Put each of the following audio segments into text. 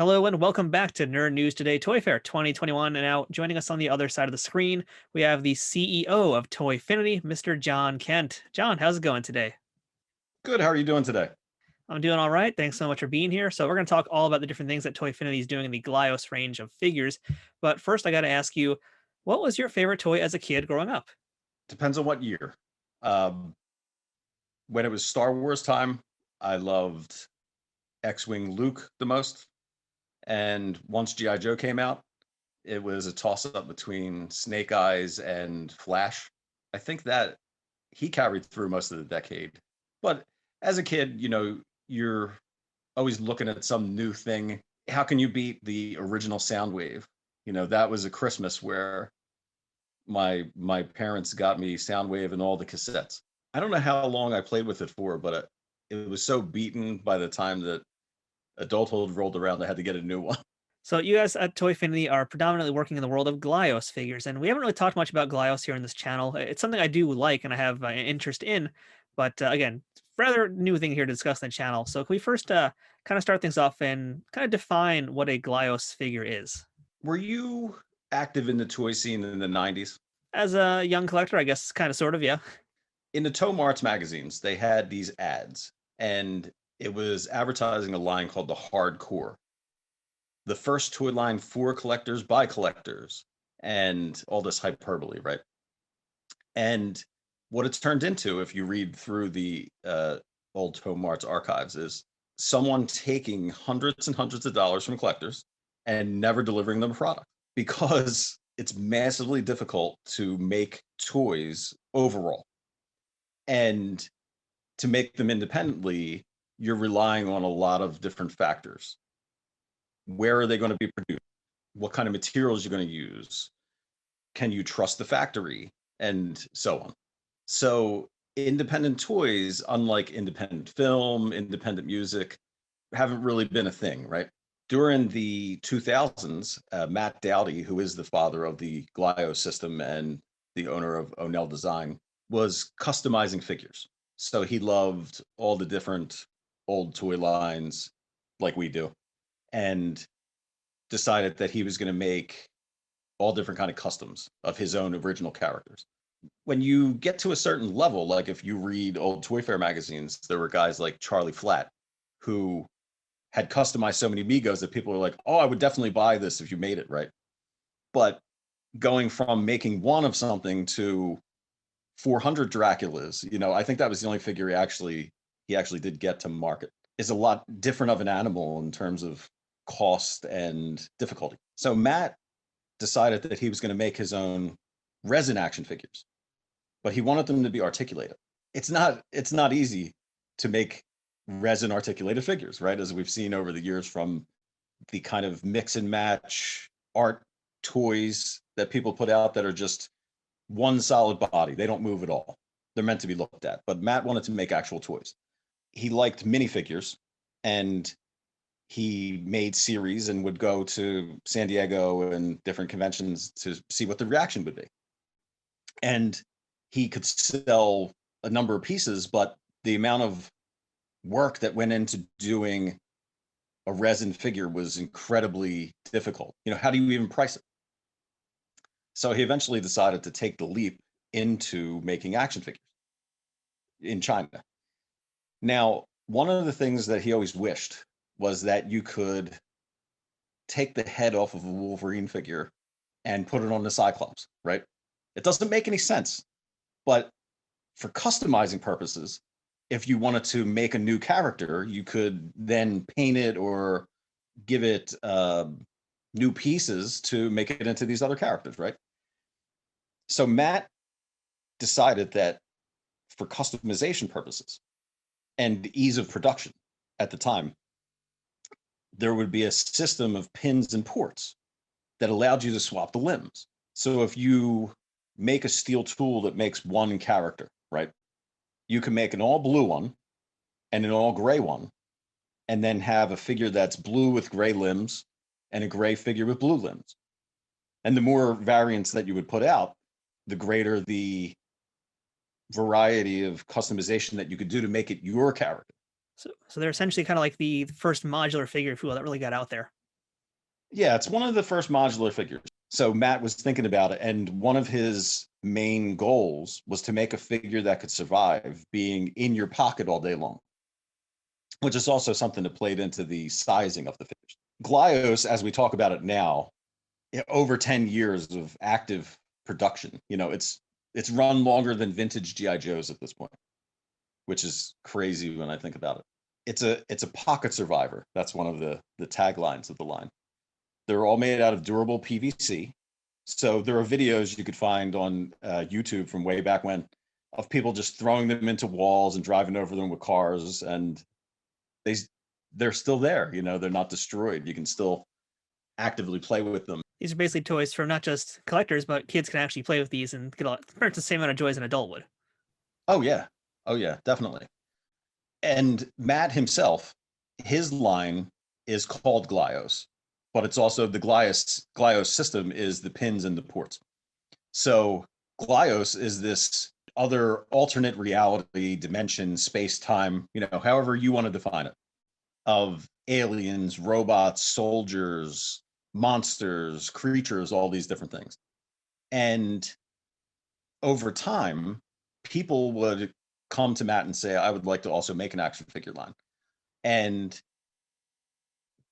Hello and welcome back to Nerd News Today Toy Fair 2021. And now joining us on the other side of the screen, we have the CEO of Toyfinity, Mr. John Kent. John, how's it going today? Good. How are you doing today? I'm doing all right. Thanks so much for being here. So we're going to talk all about the different things that Toyfinity is doing in the Glyos range of figures. But first, I got to ask you, what was your favorite toy as a kid growing up? Depends on what year. Um, when it was Star Wars time, I loved X-Wing Luke the most. And once G.I. Joe came out, it was a toss-up between Snake Eyes and Flash. I think that he carried through most of the decade. But as a kid, you're always looking at some new thing. How can you beat the original Soundwave? That was a Christmas where my parents got me Soundwave and all the cassettes. I don't know how long I played with it for, but it was so beaten by the time that adulthood rolled around, I had to get a new one. So you guys at Toyfinity are predominantly working in the world of Glyos figures, and we haven't really talked much about Glyos here in this channel. It's something I do like and I have an interest in, but again, rather new thing here to discuss in the channel. So can we first kind of start things off and kind of define what a Glyos figure is? Were you active in the toy scene in the 90s? As a young collector, I guess, kind of, sort of, yeah. In the Tow Marts magazines, they had these ads, and it was advertising a line called the Hardcore, the first toy line for collectors by collectors, and all this hyperbole, right? And what it's turned into, if you read through the old Tow Marts archives, is someone taking hundreds and hundreds of dollars from collectors and never delivering them a product because it's massively difficult to make toys overall. And to make them independently, you're relying on a lot of different factors. Where are they going to be produced? What kind of materials you're going to use? Can you trust the factory? And so on. So independent toys, unlike independent film, independent music, haven't really been a thing, right? During the 2000s, Matt Dowdy, who is the father of the Glyos system and the owner of O'Neill Design, was customizing figures. So he loved all the different old toy lines like we do, and decided that he was going to make all different kind of customs of his own original characters. When you get to a certain level, like if you read old Toy Fair magazines, there were guys like Charlie Flatt who had customized so many Migos that people were like, oh, I would definitely buy this if you made it, right? But going from making one of something to 400 Draculas, I think that was the only figure he actually did get to market. Is a lot different of an animal in terms of cost and difficulty. So Matt decided that he was going to make his own resin action figures, but he wanted them to be articulated. It's not easy to make resin articulated figures, right? As we've seen over the years from the kind of mix and match art toys that people put out that are just one solid body. They don't move at all. They're meant to be looked at. But Matt wanted to make actual toys. He liked minifigures, and he made series and would go to San Diego and different conventions to see what the reaction would be. And he could sell a number of pieces, but the amount of work that went into doing a resin figure was incredibly difficult. How do you even price it? So he eventually decided to take the leap into making action figures in China. Now, one of the things that he always wished was that you could take the head off of a Wolverine figure and put it on the Cyclops, right? It doesn't make any sense. But for customizing purposes, if you wanted to make a new character, you could then paint it or give it new pieces to make it into these other characters, right? So Matt decided that for customization purposes and ease of production at the time, there would be a system of pins and ports that allowed you to swap the limbs. So if you make a steel tool that makes one character, right? You can make an all blue one and an all gray one, and then have a figure that's blue with gray limbs and a gray figure with blue limbs. And the more variants that you would put out, the greater the variety of customization that you could do to make it your character. So they're essentially kind of like the first modular figure, if you will, that really got out there. Yeah, it's one of the first modular figures. So Matt was thinking about it, and one of his main goals was to make a figure that could survive being in your pocket all day long, which is also something that played into the sizing of the figures. Glyos, as we talk about it now, over 10 years of active production. It's run longer than vintage GI Joes at this point, which is crazy when I think about it. It's a pocket survivor. That's one of the taglines of the line. They're all made out of durable PVC. So there are videos you could find on YouTube from way back when of people just throwing them into walls and driving over them with cars, and they they're still there. They're not destroyed. You can still actively play with them. These are basically toys for not just collectors, but kids can actually play with these and get experience the same amount of joy as an adult would. Oh yeah, oh yeah, definitely. And Matt himself, his line is called Glyos, but it's also the Glyos system is the pins and the ports. So Glyos is this other alternate reality dimension, space time, however you want to define it, of aliens, robots, soldiers, monsters, creatures, all these different things. And over time, people would come to Matt and say, I would like to also make an action figure line. And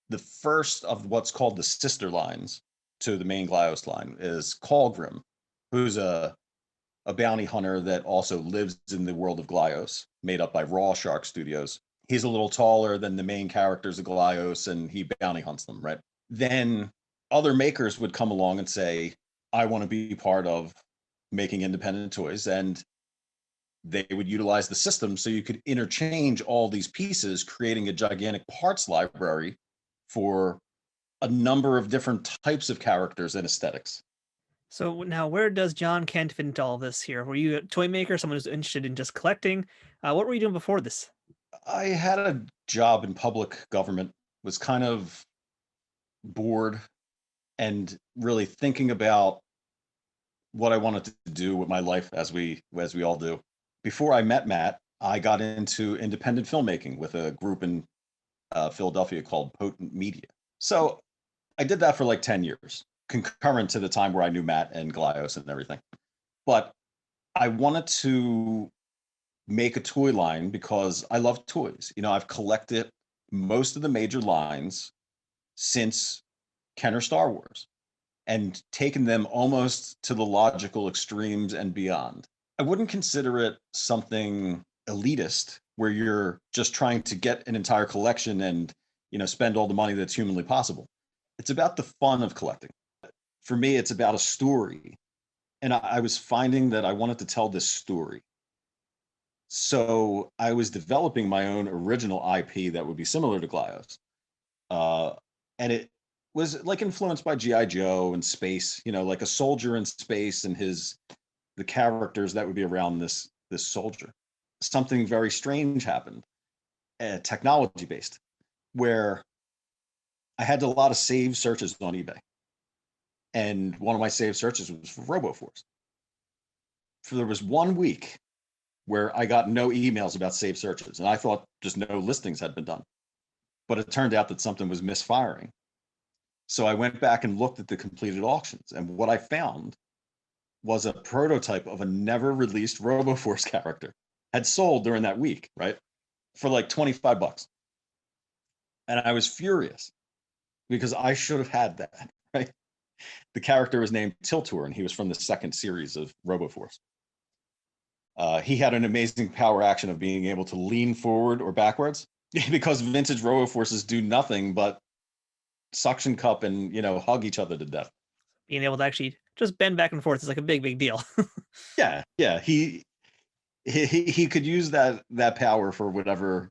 the first of what's called the sister lines to the main Glyos line is Colgrim, who's a bounty hunter that also lives in the world of Glyos, made up by Raw Shark Studios. He's a little taller than the main characters of Glyos, and he bounty hunts them, right? Then other makers would come along and say, I want to be part of making independent toys. And they would utilize the system so you could interchange all these pieces, creating a gigantic parts library for a number of different types of characters and aesthetics. So now, where does John Kent fit into all this here? Were you a toy maker, someone who's interested in just collecting? What were you doing before this? I had a job in public government, was kind of bored and really thinking about what I wanted to do with my life as we all do. Before I met Matt, I got into independent filmmaking with a group in Philadelphia called Potent Media. So I did that for like 10 years, concurrent to the time where I knew Matt and Glyos and everything. But I wanted to make a toy line because I love toys. I've collected most of the major lines since Kenner Star Wars and taken them almost to the logical extremes and beyond. I wouldn't consider it something elitist where you're just trying to get an entire collection and spend all the money that's humanly possible. It's about the fun of collecting. For me, it's about a story. And I was finding that I wanted to tell this story. So I was developing my own original IP that would be similar to Glyos. Uh, and it was like influenced by GI Joe and space, like a soldier in space and the characters that would be around this soldier. Something very strange happened, technology based, where I had a lot of saved searches on eBay, and one of my saved searches was for Roboforce. There was 1 week where I got no emails about saved searches, and I thought just no listings had been done, but it turned out that something was misfiring. So I went back and looked at the completed auctions, and what I found was a prototype of a never released Roboforce character had sold during that week, right? For like $25. And I was furious because I should have had that, right? The character was named Tiltor, and he was from the second series of Roboforce. He had an amazing power action of being able to lean forward or backwards because vintage Roboforces do nothing but suction cup and hug each other to death. Being able to actually just bend back and forth is like a big, big deal. Yeah. He could use that power for whatever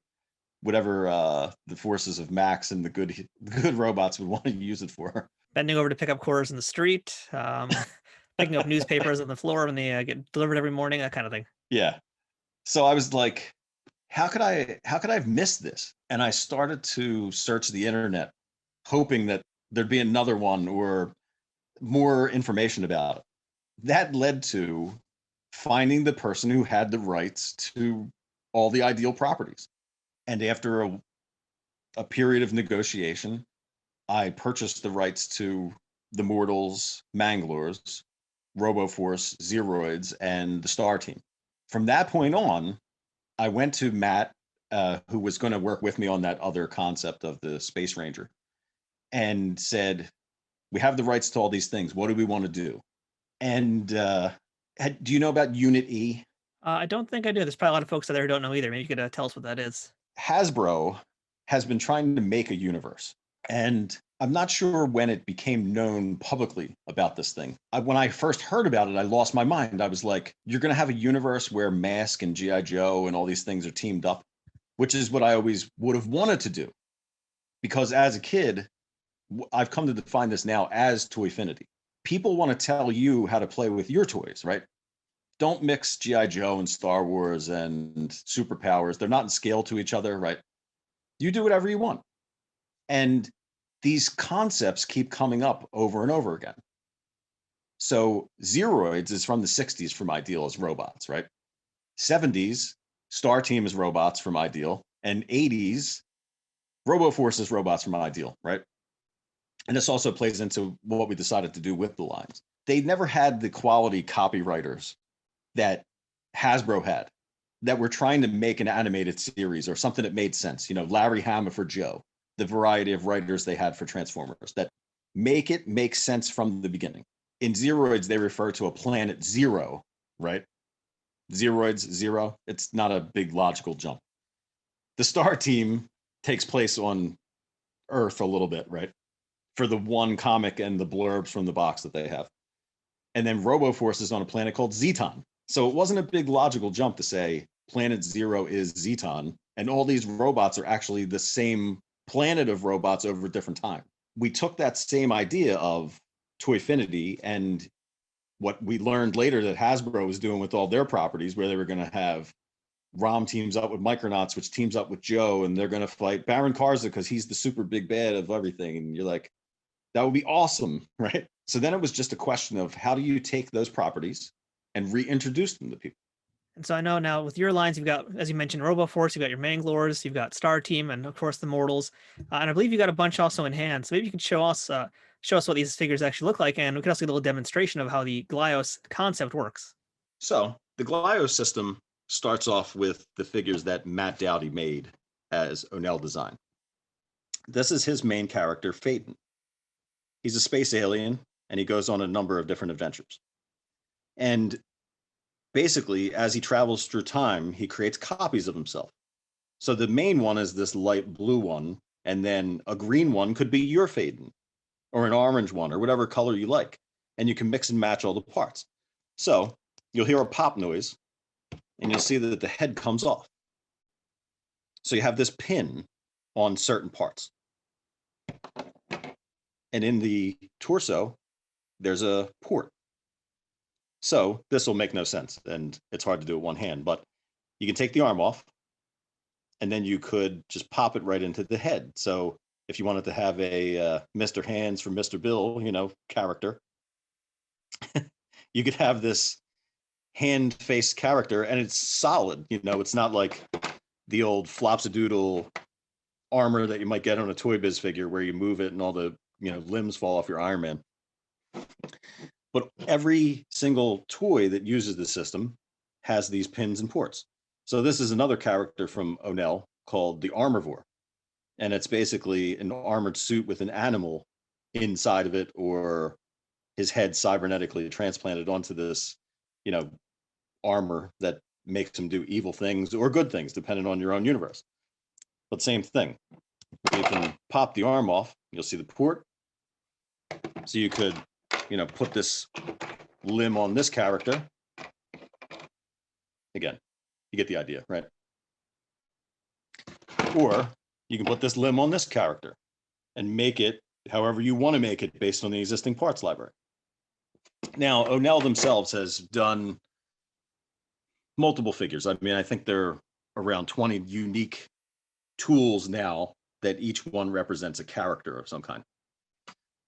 the forces of Max and the good robots would want to use it for. Bending over to pick up quarters in the street, picking up newspapers on the floor when they get delivered every morning, that kind of thing. Yeah. So I was like, how could I have missed this? And I started to search the internet, hoping that there'd be another one or more information about it. That led to finding the person who had the rights to all the ideal properties. And after a period of negotiation, I purchased the rights to the Mortals, Manglers, Roboforce, Zeroids, and the Star Team. From that point on, I went to Matt, who was going to work with me on that other concept of the Space Ranger, and said, "We have the rights to all these things. What do we want to do?" And do you know about Unit E? I don't think I do. There's probably a lot of folks out there who don't know either. Maybe you could tell us what that is. Hasbro has been trying to make a universe, and I'm not sure when it became known publicly about this thing. When I first heard about it, I lost my mind. I was like, "You're going to have a universe where Mask and GI Joe and all these things are teamed up," which is what I always would have wanted to do, because as a kid, I've come to define this now as Toyfinity. People want to tell you how to play with your toys, right? Don't mix GI Joe and Star Wars and superpowers. They're not in scale to each other, right? You do whatever you want. And these concepts keep coming up over and over again. So Zeroids is from the 60s from Ideal as robots, right? 70s, Star Team is robots from Ideal, and 80s, Roboforce is robots from Ideal, right? And this also plays into what we decided to do with the lines. They never had the quality copywriters that Hasbro had, that were trying to make an animated series or something that made sense. You know, Larry Hama for Joe, the variety of writers they had for Transformers that make it make sense from the beginning. In Zeroids, they refer to a planet zero, right? Zeroids, zero. It's not a big logical jump. The Star Team takes place on Earth a little bit, right? For the one comic and the blurbs from the box that they have. And then Roboforce is on a planet called Zeton. So it wasn't a big logical jump to say planet zero is Zeton, and all these robots are actually the same planet of robots over a different time. We took that same idea of Toyfinity and what we learned later that Hasbro was doing with all their properties, where they were going to have Rom teams up with Micronauts, which teams up with Joe, and they're going to fight Baron Karza because he's the super big bad of everything. And you're like, that would be awesome, right? So then it was just a question of how do you take those properties and reintroduce them to people? And so I know now with your lines, you've got, as you mentioned, Roboforce, you've got your Manglores, you've got Star Team, and of course the Mortals. And I believe you got a bunch also in hand. So maybe you can show us what these figures actually look like, and we can also get a little demonstration of how the Glyos concept works. So the Glyos system starts off with the figures that Matt Dowdy made as O'Neill design. This is his main character, Phaeton. He's a space alien, and he goes on a number of different adventures. And basically, as he travels through time, he creates copies of himself. So the main one is this light blue one, and then a green one could be your Phaeton, or an orange one, or whatever color you like. And you can mix and match all the parts. So you'll hear a pop noise, and you'll see that the head comes off. So you have this pin on certain parts. And in the torso, there's a port. So this will make no sense, and it's hard to do with one hand, but you can take the arm off, and then you could just pop it right into the head. So if you wanted to have a Mr. Hands from Mr. Bill, character, you could have this hand-faced character, and it's solid. It's not like the old flopsadoodle armor that you might get on a Toy Biz figure where you move it and all the limbs fall off your Iron Man. But every single toy that uses the system has these pins and ports. So this is another character from O'Neill called the Armorvore. And it's basically an armored suit with an animal inside of it, or his head cybernetically transplanted onto this, armor that makes him do evil things or good things, depending on your own universe. But same thing. You can pop the arm off. You'll see the port. So you could, put this limb on this character. Again, you get the idea, right? Or you can put this limb on this character and make it however you want to make it based on the existing parts library. Now, O'Neill themselves has done multiple figures. I mean, I think there are around 20 unique tools now that each one represents a character of some kind.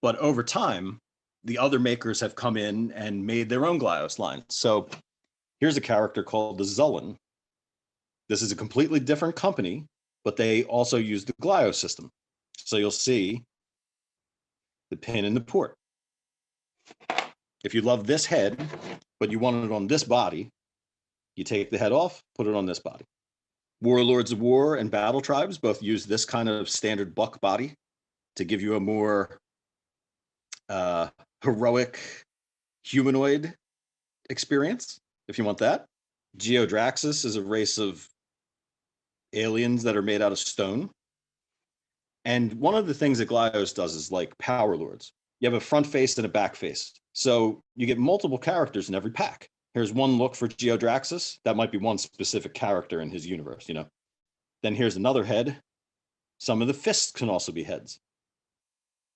But over time, the other makers have come in and made their own Glyos line. So here's a character called the Zullen. This is a completely different company, but they also use the Glyos system. So you'll see the pin and the port. If you love this head, but you want it on this body, you take the head off, put it on this body. Warlords of War and Battle Tribes both use this kind of standard buck body to give you a more heroic humanoid experience, if you want that. Geodraxis is a race of aliens that are made out of stone. And one of the things that Glyos does is like Power Lords. You have a front face and a back face. So you get multiple characters in every pack. Here's one look for Geodraxis. That might be one specific character in his universe, you know. Then here's another head. Some of the fists can also be heads.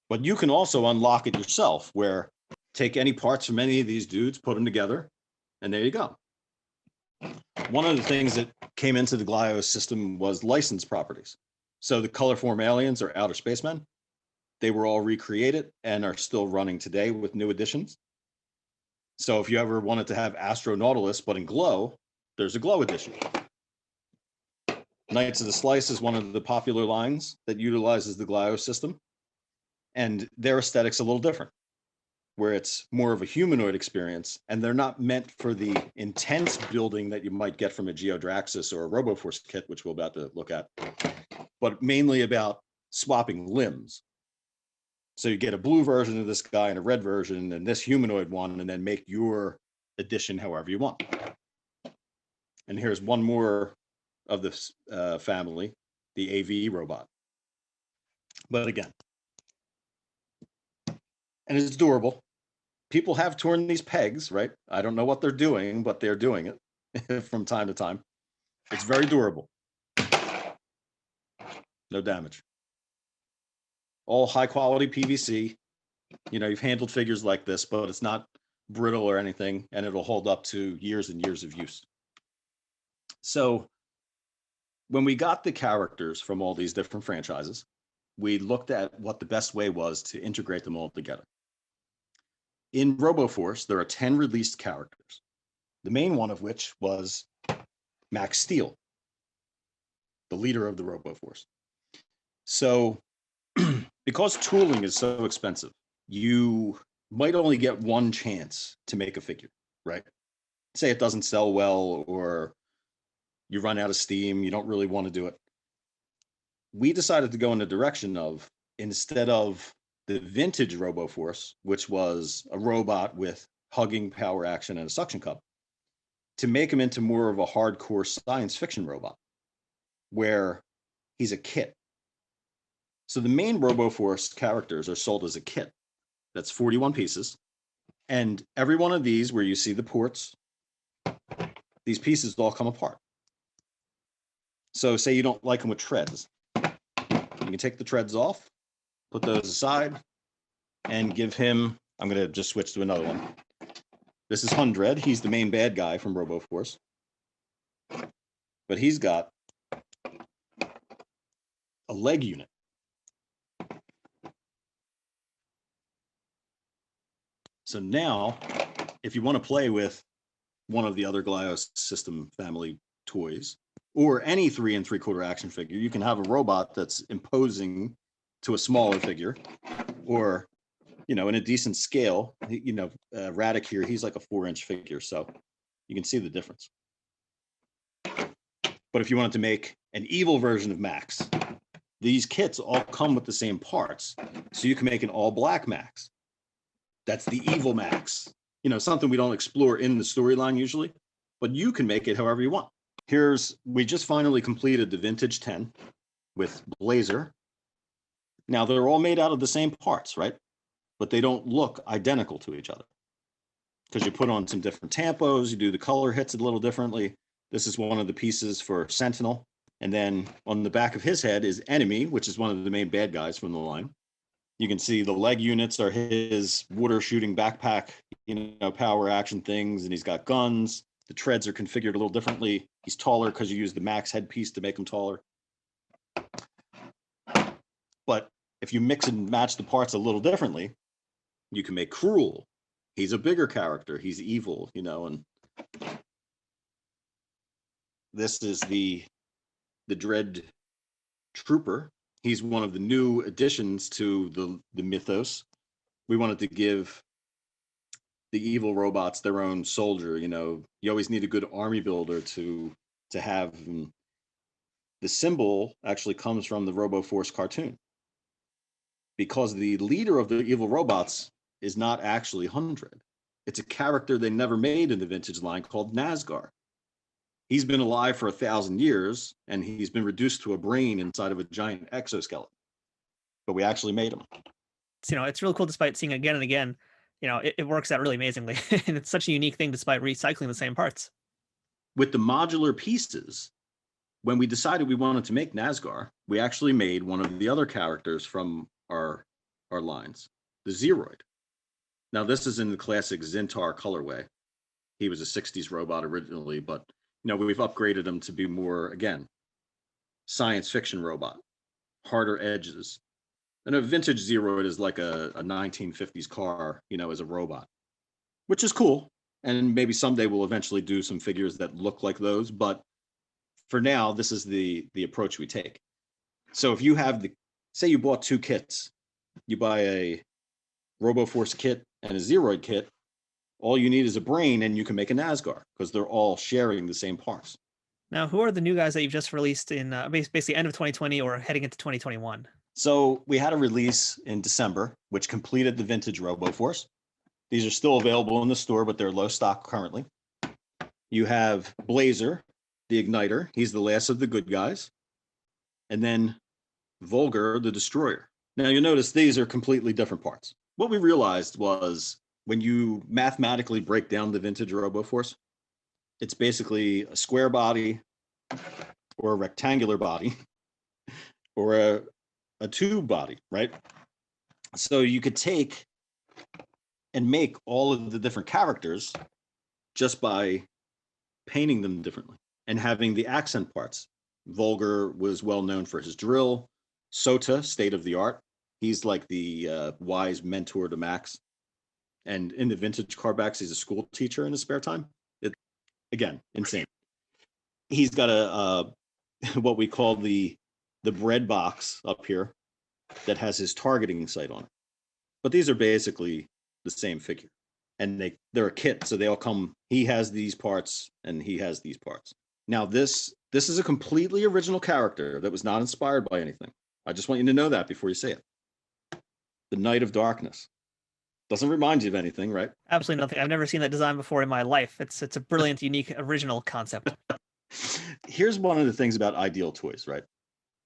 But you can also unlock it yourself, where take any parts from any of these dudes, put them together, and there you go. One of the things that came into the Glyos system was licensed properties. So the Colorform aliens are outer spacemen. They were all recreated and are still running today with new additions. So if you ever wanted to have Astro Nautilus, but in glow, there's a glow edition. Knights of the Slice is one of the popular lines that utilizes the Glyos system. And their aesthetic's a little different, where it's more of a humanoid experience, and they're not meant for the intense building that you might get from a Geodraxis or a Roboforce kit, which we're about to look at, but mainly about swapping limbs. So you get a blue version of this guy and a red version and this humanoid one, and then make your edition however you want. And here's one more of this family, the AV robot. But again, and it's durable. People have torn these pegs, right? I don't know what they're doing, but they're doing it from time to time. It's very durable. No damage. All high quality PVC. You know, you've handled figures like this, but it's not brittle or anything, and it'll hold up to years and years of use. So when we got the characters from all these different franchises, we looked at what the best way was to integrate them all together. In Roboforce, there are 10 released characters, the main one of which was Max Steel, the leader of the Roboforce. So because tooling is so expensive, you might only get one chance to make a figure, right? Say it doesn't sell well, or you run out of steam, you don't really want to do it. We decided to go in the direction of, instead of the vintage Roboforce, which was a robot with hugging, power action, and a suction cup, to make him into more of a hardcore science fiction robot, where he's a kit. So the main Roboforce characters are sold as a kit. That's 41 pieces. And every one of these, where you see the ports, these pieces all come apart. So say you don't like them with treads. You can take the treads off, put those aside, and give him, I'm going to just switch to another one. This is Hundred. He's the main bad guy from Roboforce. But he's got a leg unit. So now, if you want to play with one of the other Glyos system family toys, or any 3 3/4 action figure, you can have a robot that's imposing to a smaller figure, or, you know, in a decent scale. You know, Radic here, he's like a 4-inch figure, so you can see the difference. But if you wanted to make an evil version of Max, these kits all come with the same parts, so you can make an all-black Max. That's the evil Max. You know, something we don't explore in the storyline usually, but you can make it however you want. We just finally completed the vintage 10 with Blazer. Now they're all made out of the same parts, right? But they don't look identical to each other, because you put on some different tampos, you do the color hits a little differently. This is one of the pieces for Sentinel. And then on the back of his head is Enemy, which is one of the main bad guys from the line. You can see the leg units are his water shooting backpack, you know, power action things, and he's got guns. The treads are configured a little differently. He's taller because you use the Max headpiece to make him taller. But if you mix and match the parts a little differently, you can make Cruel. He's a bigger character. He's evil, you know, and this is the Dread Trooper. He's one of the new additions to the mythos. We wanted to give the evil robots their own soldier. You always need a good army builder to have. The symbol actually comes from the Roboforce cartoon, because the leader of the evil robots is not actually 100. It's a character they never made in the vintage line called Nazgar. He's been alive for 1,000 years, and he's been reduced to a brain inside of a giant exoskeleton. But we actually made him. It's really cool despite seeing it again and again. It works out really amazingly. And it's such a unique thing despite recycling the same parts. With the modular pieces, when we decided we wanted to make Nazgar, we actually made one of the other characters from our lines, the Zeroid. Now, this is in the classic Zintar colorway. He was a 60s robot originally, but we've upgraded him to be more, again, science fiction robot, harder edges. And a vintage Zeroid is like a 1950s car, as a robot, which is cool. And maybe someday we'll eventually do some figures that look like those. But for now, this is the approach we take. So if you have say you bought 2 kits, you buy a Roboforce kit and a Zeroid kit, all you need is a brain and you can make a Nazgar because they're all sharing the same parts. Now, who are the new guys that you've just released in basically end of 2020 or heading into 2021? So we had a release in December, which completed the vintage Roboforce. These are still available in the store, but they're low stock currently. You have Blazer, the Igniter. He's the last of the good guys. And then Vulgar, the Destroyer. Now you'll notice these are completely different parts. What we realized was when you mathematically break down the vintage Roboforce, it's basically a square body or a rectangular body or a tube body, right? So you could take and make all of the different characters just by painting them differently and having the accent parts. Vulgar was well known for his drill. Sota, state of the art. He's like the wise mentor to Max. And in the vintage Carbacks, he's a school teacher in his spare time. Again, insane. He's got a what we call the bread box up here that has his targeting sight on it. But these are basically the same figure. And they're a kit, so they all come. He has these parts and he has these parts. Now this is a completely original character that was not inspired by anything. I just want you to know that before you say it. The Knight of Darkness. Doesn't remind you of anything, right? Absolutely nothing. I've never seen that design before in my life. It's a brilliant, unique, original concept. Here's one of the things about Ideal Toys, right?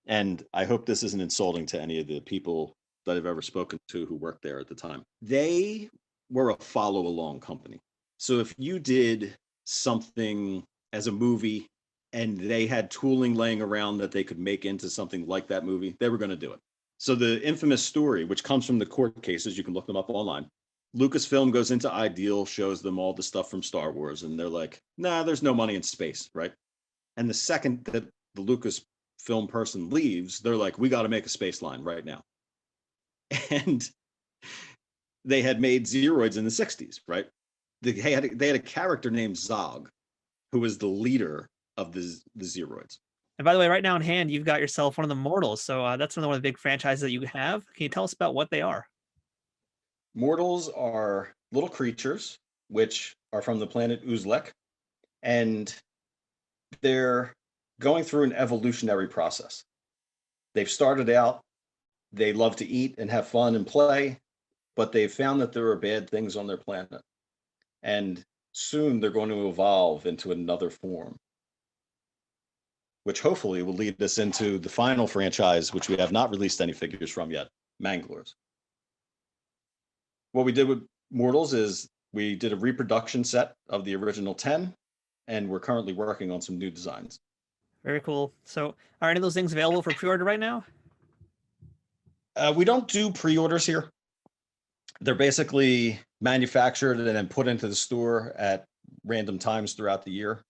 And I hope this isn't insulting to any of the people that I've ever spoken to who worked there at the time. They were a follow-along company. So if you did something as a movie and they had tooling laying around that they could make into something like that movie, they were going to do it. So the infamous story, which comes from the court cases, you can look them up online. Lucasfilm goes into Ideal, shows them all the stuff from Star Wars, and they're like, nah, there's no money in space, right? And the second that the Lucasfilm person leaves, they're like, we got to make a space line right now. And they had made Zeroids in the 60s, right? They had a character named Zog, who was the leader of the Zeroids. And by the way, right now in hand, you've got yourself one of the Mortals. So that's another one of the big franchises that you have. Can you tell us about what they are? Mortals are little creatures, which are from the planet Uzlek, and they're going through an evolutionary process. They've started out, they love to eat and have fun and play, but they've found that there are bad things on their planet. And soon they're going to evolve into another form, which hopefully will lead us into the final franchise, which we have not released any figures from yet, Manglers. What we did with Mortals is we did a reproduction set of the original 10, and we're currently working on some new designs. Very cool. So are any of those things available for pre-order right now? We don't do pre-orders here. They're basically manufactured and then put into the store at random times throughout the year.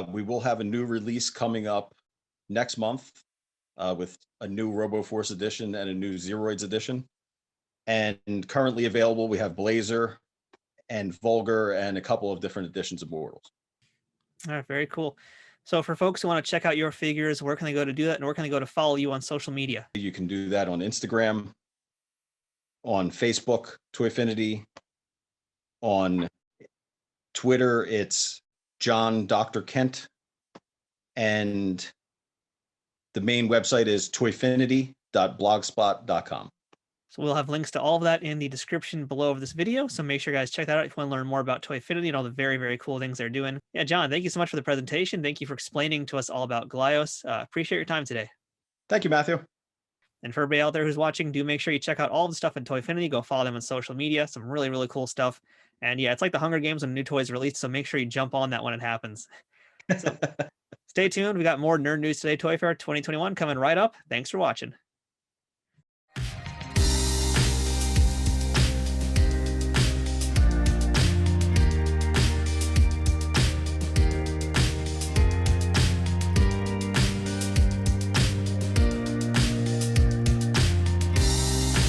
We will have a new release coming up next month with a new Roboforce edition and a new Zeroids edition. And currently available, we have Blazer and Vulgar and a couple of different editions of Mortals. All right, very cool. So for folks who want to check out your figures, where can they go to do that? And where can they go to follow you on social media? You can do that on Instagram On Facebook, Toyfinity. On Twitter, it's John Dr. Kent. And the main website is toyfinity.blogspot.com. So we'll have links to all of that in the description below of this video. So make sure you guys check that out if you want to learn more about Toyfinity and all the very, very cool things they're doing. Yeah, John, thank you so much for the presentation. Thank you for explaining to us all about Glyos. Appreciate your time today. Thank you, Matthew. And for everybody out there who's watching, do make sure you check out all the stuff in Toyfinity. Go follow them on social media. Some really, really cool stuff. And yeah, it's like the Hunger Games when new toys release. So make sure you jump on that when it happens. So stay tuned. We got more nerd news today. Toy Fair 2021 coming right up. Thanks for watching.